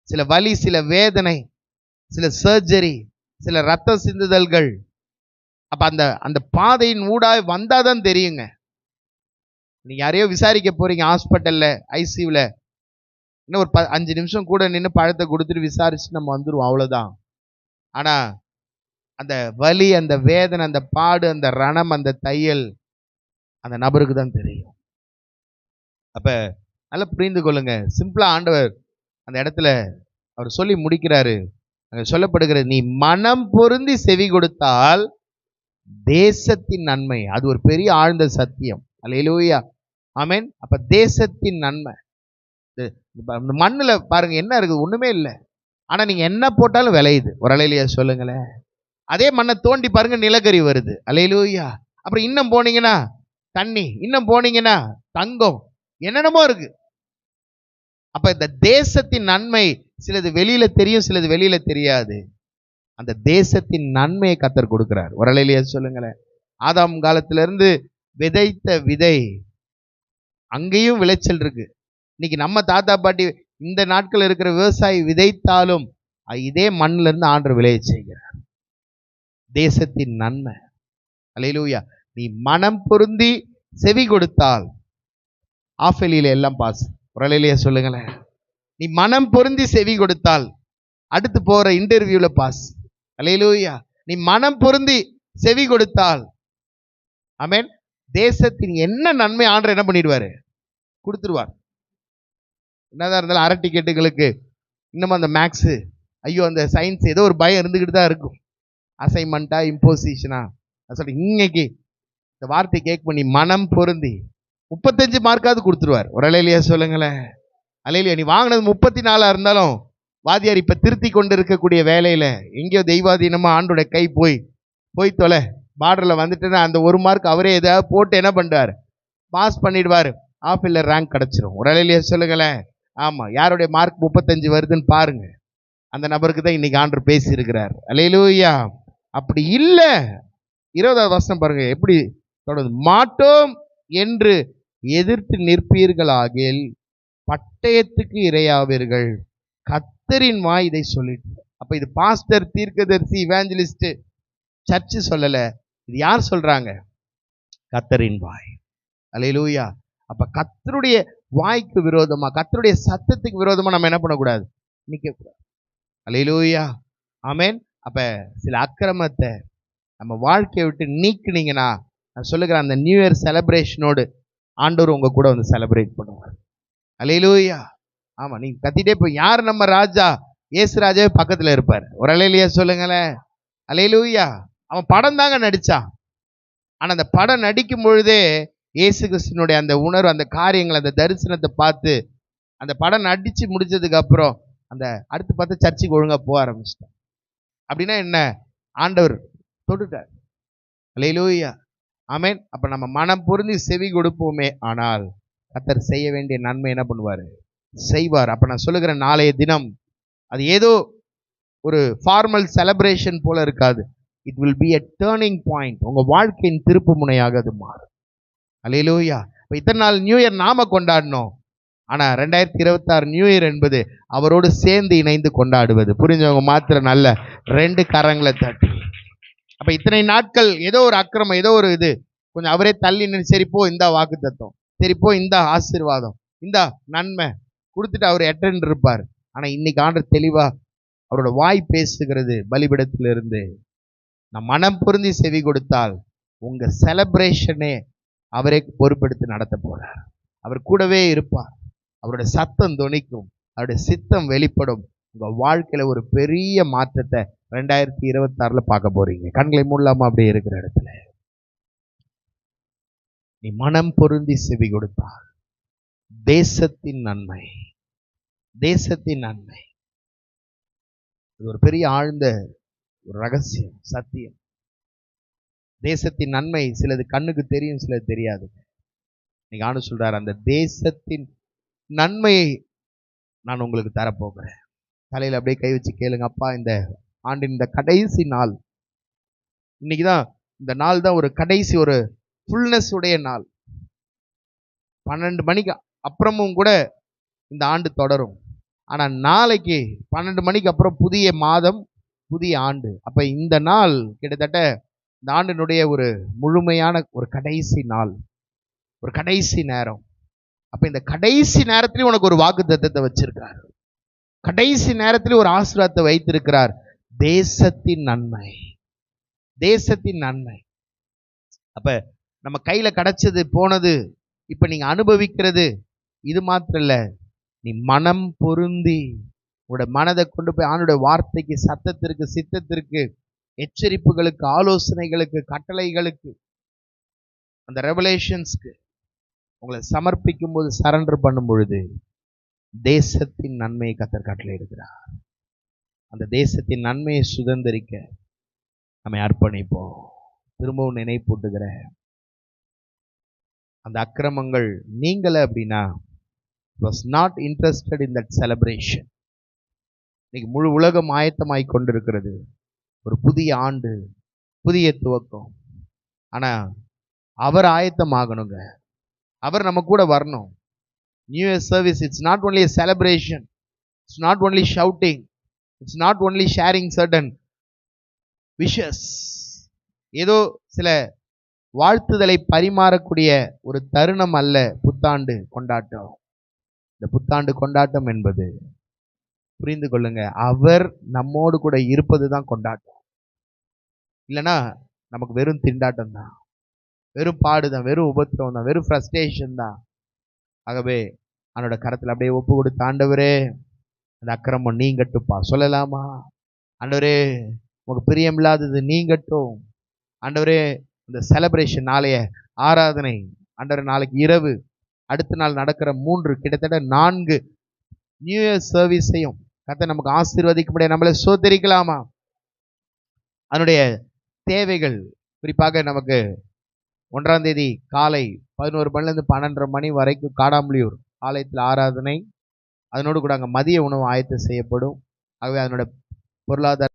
சில வலி, சில வேதனை, சில சர்ஜரி, சில ரத்த சிந்துதல்கள். அப்ப அந்த பாதையின் ஊடாய் வந்தாதான் தெரியுங்க. நீங்க யாரையோ விசாரிக்க போறீங்க ஹாஸ்பிட்டல்ல, ஐசியூல, இன்னும் ஒரு 5 நிமிஷம் கூட நின்று பழத்தை கொடுத்துட்டு விசாரிச்சு நம்ம வந்துருவோம், அவ்வளவுதான். ஆனா அந்த வலி, அந்த வேதனை, அந்த பாடு, அந்த ரணம், அந்த தையல் அந்த நபருக்கு தான் தெரியும். அப்ப நல்லா புரிந்து கொள்ளுங்க. சிம்பிளா ஆண்டவர் அந்த இடத்துல அவர் சொல்லி முடிக்கிறாரு. அங்க சொல்லப்படுகிறது, நீ மனம் பொருந்தி செவி கொடுத்தால் தேசத்தின் நன்மை. அது ஒரு பெரிய ஆழ்ந்த சத்தியம். அல்லேலூயா, ஆமென். அப்ப தேசத்தின் நன்மை. இந்த மண்ணுல பாருங்க என்ன இருக்குது, ஒண்ணுமே இல்லை. ஆனா நீங்க என்ன போட்டாலும் விளையுது. ஒரு அலையிலையா சொல்லுங்களேன். அதே மண்ணை தோண்டி பாருங்க, நிலக்கரி வருது. அல்லேலூயா. அப்புறம் இன்னும் போனீங்கன்னா தண்ணி, இன்னும் போனீங்கன்னா தங்கம், என்னென்னமோ இருக்கு. அப்ப இந்த தேசத்தின் நன்மை சிலது வெளியில தெரியும், சிலது வெளியில தெரியாது. அந்த தேசத்தின் நன்மையை கர்த்தர் கொடுக்கிறார். ஒரு அலையிலையா சொல்லுங்களேன். ஆதாம் காலத்திலிருந்து விதைத்த விதை அங்கேயும் விளைச்சல் இருக்கு. இன்னைக்கு நம்ம தாத்தா பாட்டி இந்த நாட்கள் இருக்கிற விவசாயி விதைத்தாலும் இதே மண்ணில இருந்து ஆண்டவர் விளைய செய்கிறார். தேசத்தின் நன்மை. அல்லேலூயா. நீ மனம் பொருந்தி செவி கொடுத்தால், ஆஃபெலியில எல்லாம் பாஸ். ஒரு அலையிலையா சொல்லுங்களேன். நீ மனம் பொருந்தி செவி கொடுத்தால் அடுத்து போற இன்டர்வியூல பாஸ். அல்லேலூயா. நீ மனம் பொருந்தி செவி கொடுத்தால், ஆமென், தேசத்தின் என்ன நன்மை ஆண்டவர் என்ன பண்ணிடுவாரு, கொடுத்துருவார். என்னதான் இருந்தாலும் அரை டிக்கெட்டுகளுக்கு இன்னும் அந்த மேக்ஸு, ஐயோ அந்த சயின்ஸ், ஏதோ ஒரு பயம் இருந்துக்கிட்டு தான் இருக்கும். அசைன்மெண்ட்டா, இம்போசிஷனா, சொல்லி இன்னைக்கு இந்த வார்த்தை கேட்க பண்ணி மனம் பொருந்தி 35 மார்க்காவது கொடுத்துருவார். ஒரு அலையிலையா சொல்லுங்களேன். அலையிலையா. நீ வாங்கினது 34 இருந்தாலும் வாதியார் இப்ப திருத்தி கொண்டு இருக்கக்கூடிய வேலையில எங்கேயோ தெய்வாதீனமா ஆண்டோட கை போய் தொலை, பார்டர்ல வந்துட்டுன்னா அந்த 1 மார்க் அவரே ஏதாவது போட்டு என்ன பண்றாரு, பாஸ் பண்ணிடுவாரு. ஆஃபில் ரேங்க் கிடைச்சிரும். ஒரு அலையிலையா சொல்லுங்களேன். ஆமா, யாருடைய மார்க் 35 வருதுன்னு பாருங்க, அந்த நபருக்கு தான் இன்னைக்கு ஆண்டவர் பேசி இருக்கிறார். அல்லேலூயா. அப்படி இல்ல, 20வது வசனம் பாருங்க எப்படி தொடர்ந்து. மாட்டோம் என்று எதிர்த்து நிற்பீர்களாகில் பட்டயத்துக்கு இரையாவீர்கள். கர்த்தரின் வாய் இதை சொல்லிட்டு. அப்ப இது பாஸ்டர், தீர்க்கதரிசி, இவாஞ்சலிஸ்ட், சர்ச்சு சொல்லல. இது யார் சொல்றாங்க? கர்த்தரின் வாய். அல்லேலூயா. அப்ப கர்த்தருடைய வாய்க்கு விரோதமா, கர்த்தருடைய சத்தத்துக்கு விரோதமா நம்ம என்ன பண்ணக்கூடாது, நிக்க கூடாது. அல்லேலூயா, ஆமென். அப்ப சில அக்கிரமத்தை நம்ம வாழ்க்கையை விட்டு நீக்குனீங்கன்னா, நான் சொல்லுகிறேன், அந்த நியூ இயர் செலிப்ரேஷனோடு ஆண்டவர் உங்க கூட வந்து செலிப்ரேட் பண்ணுவார். அல்லேலூயா. ஆமா, நீங்க கத்திட்டே போய் யார் நம்ம ராஜா, இயேசு ராஜாவே பக்கத்துல இருப்பார். ஒரு அல்லேலூயா சொல்லுங்களேன். அல்லேலூயா. அவன் படம் தாங்க நடிச்சான். ஆனா அந்த படம் நடிக்கும் பொழுதே இயேசு கிறிஸ்துனுடைய அந்த உணர்வு, அந்த காரியங்கள், அந்த தரிசனத்தை பார்த்து அந்த படம் நடிச்சு முடிச்சதுக்கு அப்புறம் அந்த அடுத்து பார்த்து சர்ச்சுக்கு ஒழுங்கா போக ஆரம்பிச்சிட்டான். அப்படின்னா என்ன, ஆண்டவர் தொட்டுட்டார். அல்லேலூயா, ஆமென். அப்ப நம்ம மனம் பொருந்தி செவி கொடுப்போமே, ஆனால் கர்த்தர் செய்ய வேண்டிய நன்மை என்ன பண்ணுவாரு, செய்வார். அப்ப நான் சொல்லுகிறேன், நாளைய தினம் அது ஏதோ ஒரு ஃபார்மல் செலிப்ரேஷன் போல இருக்காது. It will be a turning point. உங்க வாழ்க்கையின் திருப்பு முனையாக அது மாறும். அல்லேலூயா. இப்ப இத்தனை நாள் நியூ இயர் நாம கொண்டாடணும். ஆனா 2026 நியூ இயர் என்பது அவரோடு சேர்ந்து இணைந்து கொண்டாடுவது. புரிஞ்சவங்க மாத்திரம் நல்ல 2 கரங்களை தட்டி. அப்ப இத்தனை நாட்கள் ஏதோ ஒரு அக்கிரமம், ஏதோ ஒரு இது கொஞ்சம் அவரே தள்ளி நின்று, சரிப்போ இந்த வாக்குத்தத்தம், சரிப்போ இந்த ஆசீர்வாதம், இந்த நன்மை கொடுத்துட்டு அவர் எட்டென்று இருப்பார். ஆனா இன்னைக்கு ஆண்டவர் தெளிவா அவரோட வாய் பேசுகிறது. பலிபீடத்திலிருந்து நான் மனம் பொருந்தி செவி கொடுத்தால் உங்க செலிப்ரேஷனே அவரே பொறுப்பெடுத்து நடத்த போறார். அவர் கூடவே இருப்பார். அவருடைய சத்தம் தொனிக்கும், அவருடைய சித்தம் வெளிப்படும். உங்க வாழ்க்கையில ஒரு பெரிய மாற்றத்தை 2026 பார்க்க போறீங்க. கண்களை மூடலாமா? அப்படியே இருக்கிற இடத்துல நீ மனம் பொருந்தி செவி கொடுத்தார். தேசத்தின் நன்மை, தேசத்தின் நன்மை. இது ஒரு பெரிய ஆழ்ந்த ஒரு ரகசியம், சத்தியம். தேசத்தின் நன்மை சிலது கண்ணுக்கு தெரியும், சிலது தெரியாது. நீங்க ஆண்டு சொல்றாரு, அந்த தேசத்தின் நன்மையை நான் உங்களுக்கு தரப்போகிறேன். தலையில அப்படியே கை வச்சு கேளுங்க. அப்பா, இந்த ஆண்டின் இந்த கடைசி நாள், இன்னைக்குதான் இந்த நாள் தான் ஒரு கடைசி, ஒரு ஃபுல்னஸ் உடைய நாள். 12 மணிக்கு அப்புறமும் கூட இந்த ஆண்டு தொடரும். ஆனா நாளைக்கு 12 மணிக்கு அப்புறம் புதிய மாதம், புதிய ஆண்டு. அப்ப இந்த நாள் கிட்டத்தட்ட இந்த ஆண்டினுடைய ஒரு முழுமையான ஒரு கடைசி நாள், ஒரு கடைசி நேரம். அப்ப இந்த கடைசி நேரத்திலே உனக்கு ஒரு வாக்குத்தத்தத்தை வச்சிருக்கார். கடைசி நேரத்திலே ஒரு ஆசீர்வாதத்தை வைத்திருக்கிறார். தேசத்தின் நன்மை, தேசத்தின் நன்மை. அப்ப நம்ம கையில கிடைச்சது போனது, இப்ப நீங்க அனுபவிக்கிறது இது மாத்திரம் இல்ல. நீ மனம் பொருந்தி உன்னோட மனதை கொண்டு போய் ஆண்டவருடைய வார்த்தைக்கு, சத்தத்திற்கு, சித்தத்திற்கு, எச்சரிப்புகளுக்கு, ஆலோசனைகளுக்கு, கட்டளைகளுக்கு, அந்த ரெவலேஷன்ஸ்க்கு உங்களை சமர்ப்பிக்கும் போது, சரண்டர் பண்ணும் பொழுது தேசத்தின் நன்மையை கர்த்தர் கட்டளை இருக்கிறார். அந்த தேசத்தின் நன்மையை சுதந்திரிக்க நம்மை அர்ப்பணிப்போம். திரும்பவும் நினைப்பூட்டுகிறேன், அந்த அக்கிரமங்கள் நீங்கள அப்படின்னா was not interested in that celebration. இன்னைக்கு முழு உலகம் ஆயத்தமாய் கொண்டிருக்கிறது. ஒரு புதிய ஆண்டு, புதிய துவக்கம். ஆனா அவர் ஆயத்தமாகணுங்க. அவர் நம்ம கூட வரணும். New year service, it's not only a celebration, it's not only shouting, it's not only sharing certain wishes. ஏதோ சில வாழ்த்துதலை பரிமாறக்கூடிய ஒரு தருணம் அல்ல புத்தாண்டு கொண்டாட்டம். இந்த புத்தாண்டு கொண்டாட்டம் என்பது, புரிந்து கொள்ளுங்க, அவர் நம்மோடு கூட இருப்பது தான் கொண்டாட்டம். இல்லைன்னா நமக்கு வெறும் திண்டாட்டம் தான், வெறும் பாடுதான், வெறும் உபத்திரம் தான், வெறும் ஃப்ரஸ்ட்ரேஷன் தான். ஆகவே அவனோட கரத்தில் அப்படியே ஒப்பு கொடுத்து, ஆண்டவரே அந்த அக்கிரமம் நீங்கட்டுப்பா சொல்லலாமா? ஆண்டவரே உங்களுக்கு பிரியமில்லாதது நீங்கட்டும். ஆண்டவரே இந்த செலிப்ரேஷன், நாளைய ஆராதனை, ஆண்டவரே நாளைக்கு இரவு, அடுத்த நாள் நடக்கிற 3 கிட்டத்தட்ட 4 நியூ இயர் சர்வீஸையும் கர்த்தர் நமக்கு ஆசீர்வதிக்கும்படியா நம்மளை சோதரிக்கலாமா? அதனுடைய தேவைகள் குறிப்பாக நமக்கு 1ஆம் தேதி காலை 11 மணிலேருந்து 12:30 மணி வரைக்கும் காடாம்புலியூர் ஆலயத்தில் ஆராதனை. அதனோடு கூட அங்கே மதிய உணவு ஆயத்தம் செய்யப்படும். ஆகவே அதனுடைய பொருளாதார